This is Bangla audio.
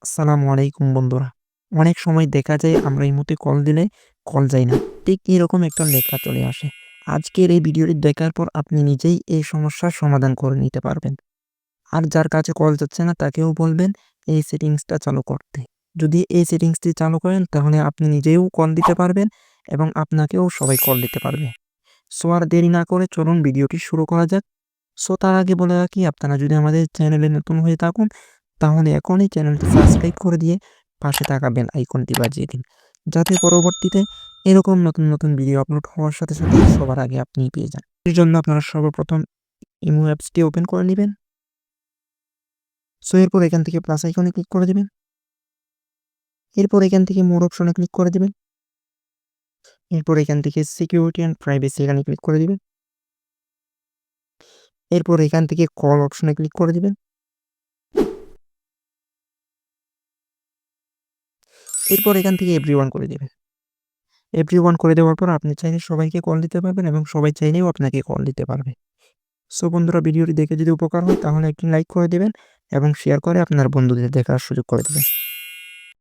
আসসালামু আলাইকুম বন্ধুরা। অনেক সময় দেখা যায় আমরা ইমোতে কল দিলে কল যায় না। ঠিক এরকম একটা লেখা চলে আসে। আজকের এই ভিডিওটি দেখার পর আপনি নিজেই এই সমস্যার সমাধান করে নিতে পারবেন। আর যার কাছে কল যাচ্ছে না তাকেও বলবেন এই সেটিংসটা চালু করতে। যদি এই সেটিংসটি চালু করেন তাহলে আপনি নিজেও কল দিতে পারবেন এবং আপনাকেও সবাই কল দিতে পারবে। সো আর দেরি না করে চলুন ভিডিওটি শুরু করা যাক। সো তার আগে বলে রাখি, আপনারা যদি আমাদের চ্যানেলে নতুন হয়ে থাকুন তাহলে এখনই চ্যানেলটি সাবস্ক্রাইব করে দিয়ে পাশে থাকা বেল আইকনটি বাজিয়ে দিন, যাতে পরবর্তীতে এরকম নতুন নতুন ভিডিও আপলোড হওয়ার সাথে সাথে সবার আগে আপনিই পেয়ে যান। এর জন্য আপনারা সর্বপ্রথম ইমো অ্যাপসটি ওপেন করে নেবেন। সো এরপর এখান থেকে প্লাস আইকনে ক্লিক করে দেবেন। এরপর এখান থেকে মোর অপশনে ক্লিক করে দেবেন। এরপর এখান থেকে সিকিউরিটি অ্যান্ড প্রাইভেসি এখানে ক্লিক করে দিবেন। এরপর এখান থেকে কল অপশনে ক্লিক করে দিবেন। এরপর এখান থেকে এভরিওয়ান করে দিবেন। এভরিওয়ান করে দেওয়ার পর আপনি চাইলে সবাইকে কল দিতে পারবেন এবং সবাই চাইলেও আপনাকে কল দিতে পারবে। সো বন্ধুরা, ভিডিওটি দেখে যদি উপকার হয় তাহলে একটি লাইক করে দিবেন এবং শেয়ার করে আপনার বন্ধুদের দেখার সুযোগ করে দিবেন।